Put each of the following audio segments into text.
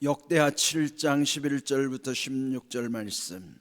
역대하 7장 11절부터 16절 말씀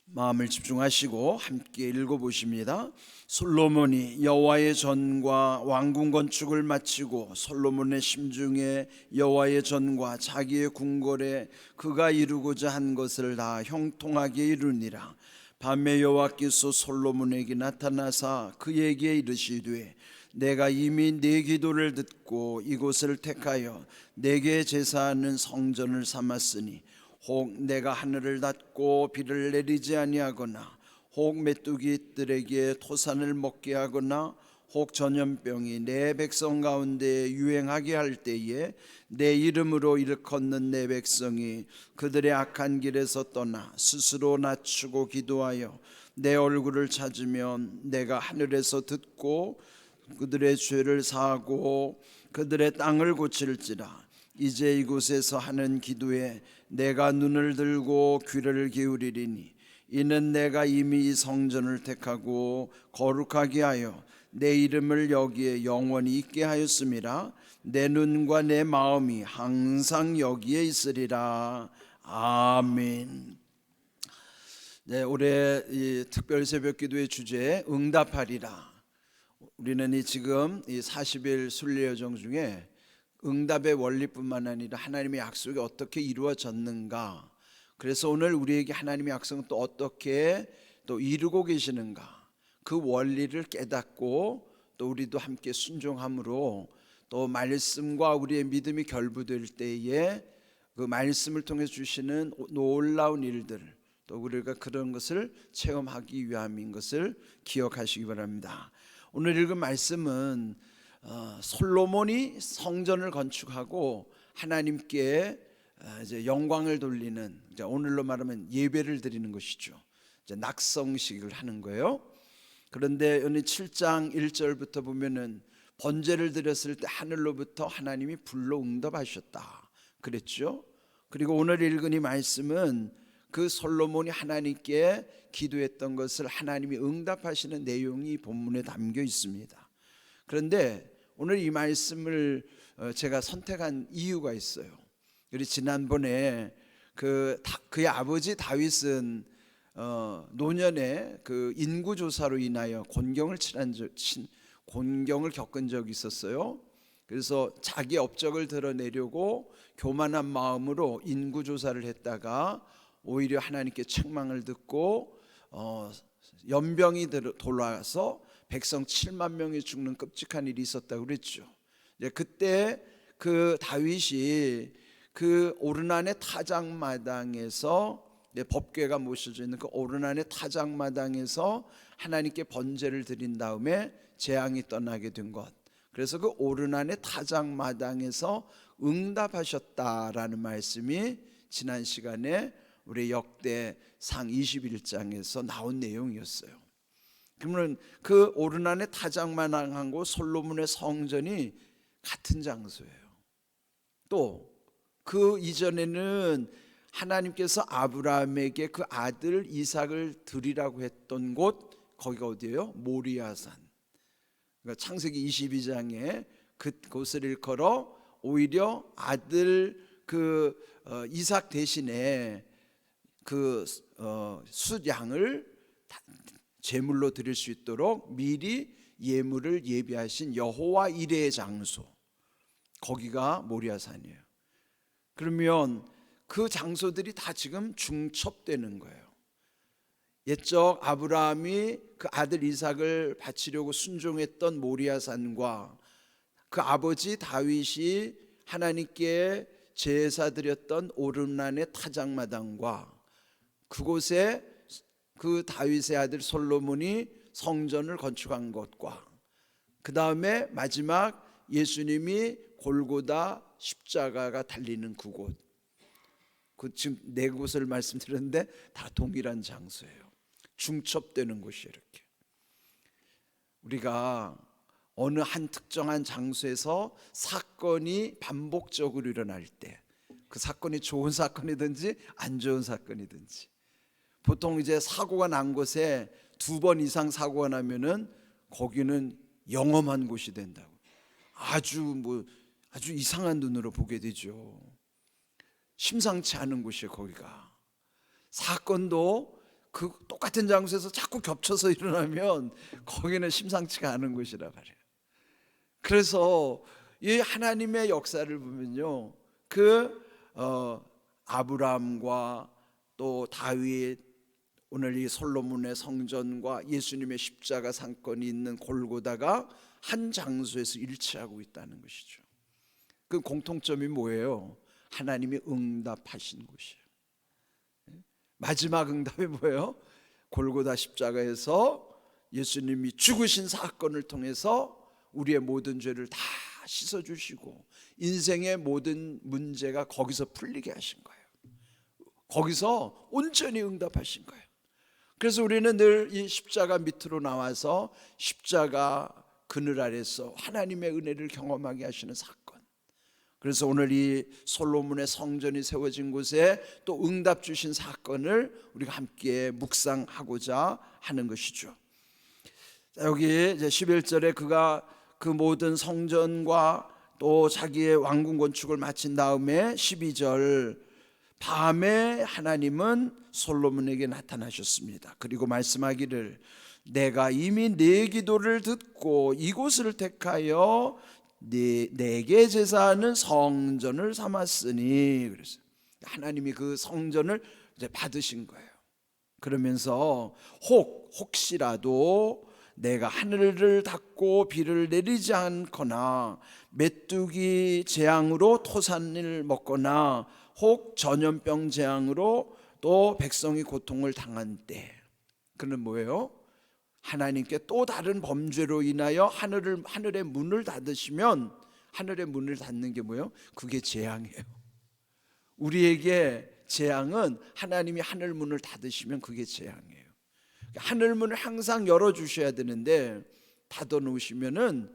마음을 집중하시고 함께 읽어보십니다. 솔로몬이 여호와의 전과 왕궁 건축을 마치고 솔로몬의 심중에 여호와의 전과 자기의 궁궐에 그가 이루고자 한 것을 다 형통하게 이루니라. 밤에 여호와께서 솔로몬에게 나타나사 그에게 이르시되 내가 이미 네 기도를 듣고 이곳을 택하여 내게 제사하는 성전을 삼았으니 혹 내가 하늘을 닫고 비를 내리지 아니하거나 혹 메뚜기들에게 토산을 먹게 하거나 혹 전염병이 내 백성 가운데 유행하게 할 때에 내 이름으로 일컫는 내 백성이 그들의 악한 길에서 떠나 스스로 낮추고 기도하여 내 얼굴을 찾으면 내가 하늘에서 듣고 그들의 죄를 사하고 그들의 땅을 고칠지라. 이제 이곳에서 하는 기도에 내가 눈을 들고 귀를 기울이리니 이는 내가 이미 이 성전을 택하고 거룩하게 하여 내 이름을 여기에 영원히 있게 하였음이라. 내 눈과 내 마음이 항상 여기에 있으리라. 아멘. 네, 올해 이 특별 새벽 기도의 주제 응답하리라. 우리는 지금 이 40일 순례 여정 중에 응답의 원리뿐만 아니라 하나님의 약속이 어떻게 이루어졌는가, 그래서 오늘 우리에게 하나님의 약속은 또 어떻게 또 이루고 계시는가, 그 원리를 깨닫고 또 우리도 함께 순종함으로 또 말씀과 우리의 믿음이 결부될 때에 그 말씀을 통해 주시는 놀라운 일들, 또 우리가 그런 것을 체험하기 위함인 것을 기억하시기 바랍니다. 오늘 읽은 말씀은 솔로몬이 성전을 건축하고 하나님께 이제 영광을 돌리는, 이제 오늘로 말하면 예배를 드리는 것이죠. 이제 낙성식을 하는 거예요. 그런데 오늘 7장 1절부터 보면은 번제를 드렸을 때 하늘로부터 하나님이 불로 응답하셨다 그랬죠. 그리고 오늘 읽은 이 말씀은 그 솔로몬이 하나님께 기도했던 것을 하나님이 응답하시는 내용이 본문에 담겨 있습니다. 그런데 오늘 이 말씀을 제가 선택한 이유가 있어요. 우리 지난번에 그의 아버지 다윗은 노년에 그 인구 조사로 인하여 곤경을 겪은 적이 있었어요. 그래서 자기 업적을 드러내려고 교만한 마음으로 인구 조사를 했다가 오히려 하나님께 책망을 듣고 연병이 돌아와서 백성 7만 명이 죽는 끔찍한 일이 있었다고 그랬죠. 그때 그 다윗이 그 오르난의 타작마당에서, 법궤가 모셔져 있는 그 오르난의 타작마당에서 하나님께 번제를 드린 다음에 재앙이 떠나게 된 것, 그래서 그 오르난의 타작마당에서 응답하셨다라는 말씀이 지난 시간에 우리 역대상 21장에서 나온 내용이었어요. 그러면 그 오르난의 타작마당하고 솔로몬의 성전이 같은 장소예요. 또 그 이전에는 하나님께서 아브라함에게 그 아들 이삭을 드리라고 했던 곳, 거기가 어디예요? 모리아산. 그러니까 창세기 22장에 그곳을 일컬어 오히려 아들 이삭 대신에 그 숫양을 제물로 드릴 수 있도록 미리 예물을 예비하신 여호와 이레의 장소, 거기가 모리아산이에요. 그러면 그 장소들이 다 지금 중첩되는 거예요. 옛적 아브라함이 그 아들 이삭을 바치려고 순종했던 모리아산과 그 아버지 다윗이 하나님께 제사 드렸던 오르난의 타작마당과 그곳에 그 다윗의 아들 솔로몬이 성전을 건축한 것과 그 다음에 마지막 예수님이 골고다 십자가가 달리는 그곳, 지금 네 곳을 말씀드렸는데 다 동일한 장소예요. 중첩되는 곳이 이렇게. 우리가 어느 한 특정한 장소에서 사건이 반복적으로 일어날 때, 그 사건이 좋은 사건이든지 안 좋은 사건이든지, 보통 이제 사고가 난 곳에 2번 이상 사고가 나면은 거기는 영험한 곳이 된다고, 아주 이상한 눈으로 보게 되죠. 심상치 않은 곳이에요. 거기가 사건도 그 똑같은 장소에서 자꾸 겹쳐서 일어나면 거기는 심상치가 않은 곳이라 말이에요. 그래서 이 하나님의 역사를 보면요, 아브라함과 또 다윗, 오늘 이 솔로몬의 성전과 예수님의 십자가 상권이 있는 골고다가 한 장소에서 일치하고 있다는 것이죠. 그 공통점이 뭐예요? 하나님이 응답하신 곳이에요. 마지막 응답이 뭐예요? 골고다 십자가에서 예수님이 죽으신 사건을 통해서 우리의 모든 죄를 다 씻어주시고 인생의 모든 문제가 거기서 풀리게 하신 거예요. 거기서 온전히 응답하신 거예요. 그래서 우리는 늘 이 십자가 밑으로 나와서 십자가 그늘 아래서 하나님의 은혜를 경험하게 하시는 사건, 그래서 오늘 이 솔로몬의 성전이 세워진 곳에 또 응답 주신 사건을 우리가 함께 묵상하고자 하는 것이죠. 여기 이제 11절에 그가 그 모든 성전과 또 자기의 왕궁 건축을 마친 다음에 12절, 밤에 하나님은 솔로몬에게 나타나셨습니다. 그리고 말씀하기를 내가 이미 네 기도를 듣고 이곳을 택하여 내게 제사하는 성전을 삼았으니, 그래서 하나님이 그 성전을 이제 받으신 거예요. 그러면서 혹시라도 내가 하늘을 닫고 비를 내리지 않거나 메뚜기 재앙으로 토산을 먹거나 혹 전염병 재앙으로 또 백성이 고통을 당한 때, 그는 뭐예요? 하나님께 또 다른 범죄로 인하여 하늘의 문을 닫으시면, 하늘의 문을 닫는 게 뭐예요? 그게 재앙이에요. 우리에게 재앙은 하나님이 하늘 문을 닫으시면 그게 재앙이에요. 하늘 문을 항상 열어주셔야 되는데 닫아 놓으시면은,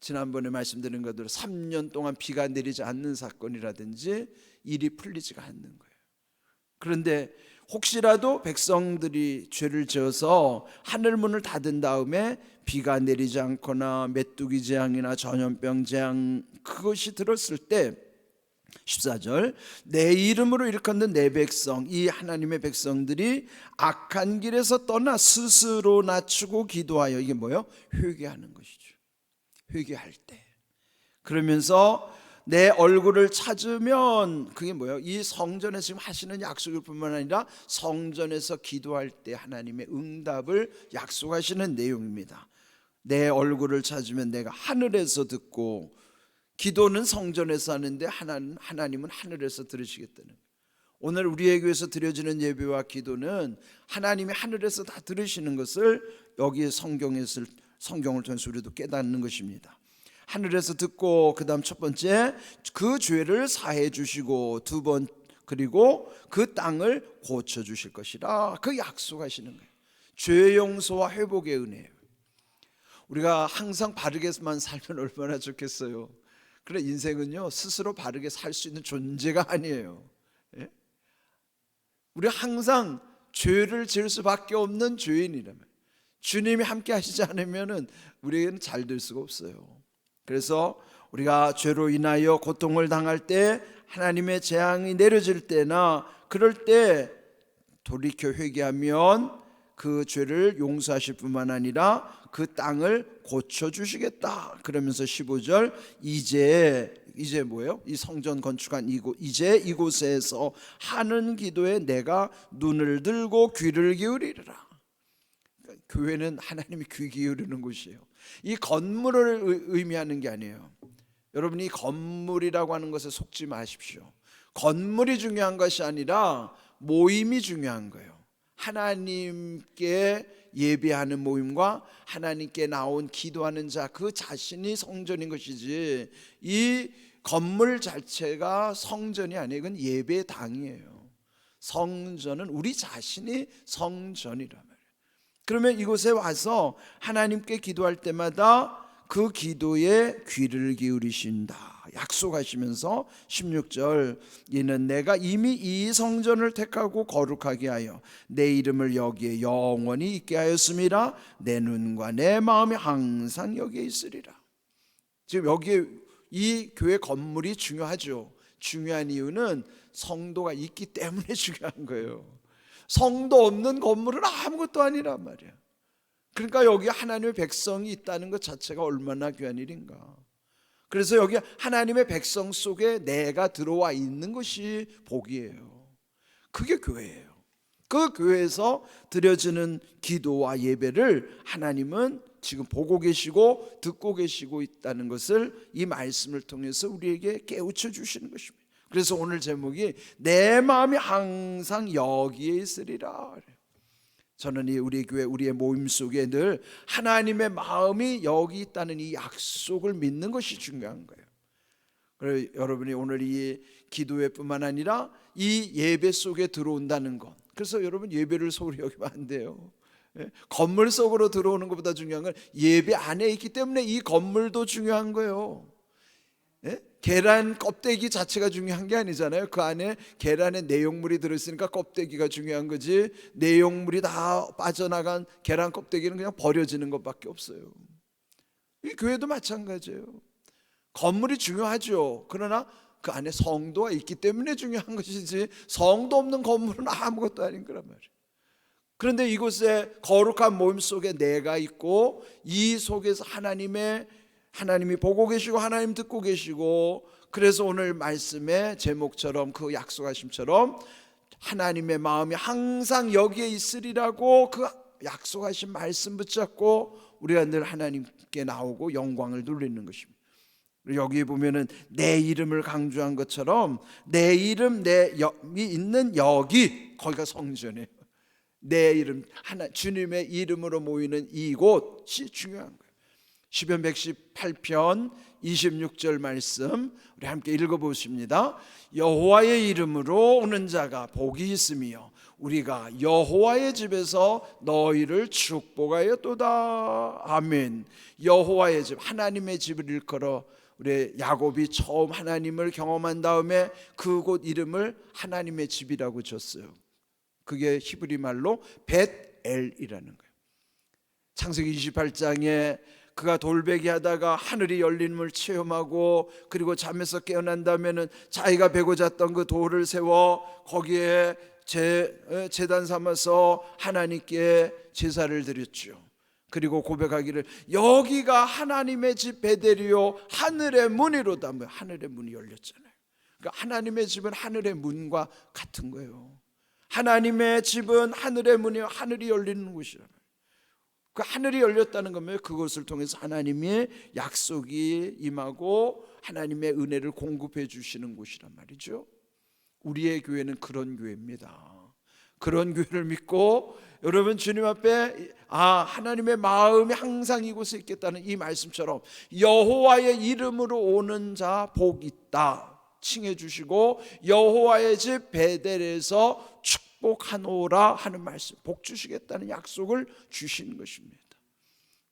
지난번에 말씀드린 것대로 3년 동안 비가 내리지 않는 사건이라든지 일이 풀리지가 않는 거예요. 그런데 혹시라도 백성들이 죄를 지어서 하늘 문을 닫은 다음에 비가 내리지 않거나 메뚜기 재앙이나 전염병 재앙 그것이 들었을 때 14절, 내 이름으로 일컫는 내 백성, 이 하나님의 백성들이 악한 길에서 떠나 스스로 낮추고 기도하여, 이게 뭐예요? 회개하는 것이죠. 회개할 때, 그러면서 내 얼굴을 찾으면, 그게 뭐예요? 이 성전에서 지금 하시는 약속일 뿐만 아니라 성전에서 기도할 때 하나님의 응답을 약속하시는 내용입니다. 내 얼굴을 찾으면 내가 하늘에서 듣고, 기도는 성전에서 하는데 하나님은 하늘에서 들으시겠다는 거예요. 오늘 우리의 교회에서 드려지는 예배와 기도는 하나님이 하늘에서 다 들으시는 것을 여기 성경을 통해서 우리도 깨닫는 것입니다. 하늘에서 듣고, 그 다음 첫 번째, 그 죄를 사해 주시고, 두 번, 그리고 그 땅을 고쳐 주실 것이라, 그 약속하시는 거예요. 죄 용서와 회복의 은혜예요. 우리가 항상 바르게만 살면 얼마나 좋겠어요. 그래, 인생은요 스스로 바르게 살 수 있는 존재가 아니에요. 예? 우리 항상 죄를 지을 수밖에 없는 죄인이라면, 주님이 함께 하시지 않으면 우리는 잘 될 수가 없어요. 그래서 우리가 죄로 인하여 고통을 당할 때, 하나님의 재앙이 내려질 때나 그럴 때 돌이켜 회개하면 그 죄를 용서하실 뿐만 아니라 그 땅을 고쳐주시겠다. 그러면서 15절, 이제 뭐예요? 이 성전 건축한 이제 이곳에서 하는 기도에 내가 눈을 들고 귀를 기울이리라. 교회는 하나님이 귀 기울이는 곳이에요. 이 건물을 의미하는 게 아니에요. 여러분, 이 건물이라고 하는 것에 속지 마십시오. 건물이 중요한 것이 아니라 모임이 중요한 거예요. 하나님께 예배하는 모임과 하나님께 나온 기도하는 자, 그 자신이 성전인 것이지, 이 건물 자체가 성전이 아니에요. 이건 예배당이에요. 성전은 우리 자신이 성전이란 말이에요. 그러면 이곳에 와서 하나님께 기도할 때마다 그 기도에 귀를 기울이신다 약속하시면서 16절, 이는 내가 이미 이 성전을 택하고 거룩하게 하여 내 이름을 여기에 영원히 있게 하였음이라. 내 눈과 내 마음이 항상 여기에 있으리라. 지금 여기에 이 교회 건물이 중요하죠. 중요한 이유는 성도가 있기 때문에 중요한 거예요. 성도 없는 건물은 아무것도 아니란 말이야. 그러니까 여기 하나님의 백성이 있다는 것 자체가 얼마나 귀한 일인가. 그래서 여기 하나님의 백성 속에 내가 들어와 있는 것이 복이에요. 그게 교회예요. 그 교회에서 드려지는 기도와 예배를 하나님은 지금 보고 계시고 듣고 계시고 있다는 것을 이 말씀을 통해서 우리에게 깨우쳐 주시는 것입니다. 그래서 오늘 제목이 내 마음이 항상 여기에 있으리라. 저는 우리 교회 우리의 모임 속에 늘 하나님의 마음이 여기 있다는 이 약속을 믿는 것이 중요한 거예요. 그래서 여러분이 오늘 이 기도회뿐만 아니라 이 예배 속에 들어온다는 것, 그래서 여러분 예배를 소홀히 여기면 안 돼요. 건물 속으로 들어오는 것보다 중요한 건 예배 안에 있기 때문에 이 건물도 중요한 거예요. 계란 껍데기 자체가 중요한 게 아니잖아요. 그 안에 계란의 내용물이 들어있으니까 껍데기가 중요한 거지, 내용물이 다 빠져나간 계란 껍데기는 그냥 버려지는 것밖에 없어요. 이 교회도 마찬가지예요. 건물이 중요하죠. 그러나 그 안에 성도가 있기 때문에 중요한 것이지, 성도 없는 건물은 아무것도 아닌 거란 말이에요. 그런데 이곳에 거룩한 모임 속에 내가 있고, 이 속에서 하나님이 보고 계시고 하나님 듣고 계시고, 그래서 오늘 말씀의 제목처럼 그 약속하심처럼 하나님의 마음이 항상 여기에 있으리라고 그 약속하신 말씀 붙잡고 우리가 늘 하나님께 나오고 영광을 돌리는 것입니다. 여기 보면은 내 이름을 강조한 것처럼 내 이름, 내 있는 여기, 거기가 성전이에요. 내 이름, 주님의 이름으로 모이는 이곳이 중요한 거예요. 시편 118편 26절 말씀 우리 함께 읽어보십니다. 여호와의 이름으로 오는 자가 복이 있으며 우리가 여호와의 집에서 너희를 축복하였도다. 아멘. 여호와의 집, 하나님의 집을 일컬어 우리 야곱이 처음 하나님을 경험한 다음에 그곳 이름을 하나님의 집이라고 줬어요. 그게 히브리 말로 벳엘이라는 거예요. 창세기 28장에 그가 돌베기 하다가 하늘이 열림을 체험하고, 그리고 잠에서 깨어난 다음에는 자기가 베고 잤던 그 돌을 세워 거기에 제단 삼아서 하나님께 제사를 드렸죠. 그리고 고백하기를 여기가 하나님의 집 베델이요 하늘의 문이로다. 하늘의 문이 열렸잖아요. 그러니까 하나님의 집은 하늘의 문과 같은 거예요. 하나님의 집은 하늘의 문이요 하늘이 열리는 곳이라는 거예요. 그 하늘이 열렸다는 거면 그것을 통해서 하나님의 약속이 임하고 하나님의 은혜를 공급해 주시는 곳이란 말이죠. 우리의 교회는 그런 교회입니다. 그런 교회를 믿고 여러분 주님 앞에 하나님의 마음이 항상 이곳에 있겠다는 이 말씀처럼 여호와의 이름으로 오는 자 복 있다 칭해 주시고, 여호와의 집 베델에서 축복하노라 하는 말씀, 복 주시겠다는 약속을 주시는 것입니다.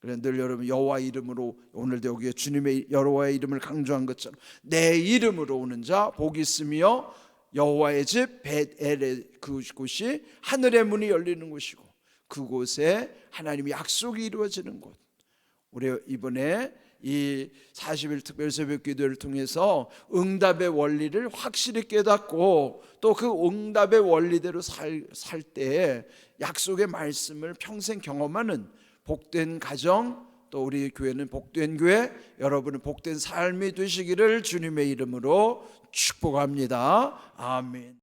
그래서 늘 여러분 여호와 이름으로, 오늘도 여기에 주님의 여호와의 이름을 강조한 것처럼 내 이름으로 오는 자 복 있으며 여호와의 집 벳엘의 그곳이 하늘의 문이 열리는 곳이고 그곳에 하나님의 약속이 이루어지는 곳. 우리 이번에 이 40일 특별 새벽 기도를 통해서 응답의 원리를 확실히 깨닫고 또 그 응답의 원리대로 살 때에 약속의 말씀을 평생 경험하는 복된 가정, 또 우리 교회는 복된 교회, 여러분은 복된 삶이 되시기를 주님의 이름으로 축복합니다. 아멘.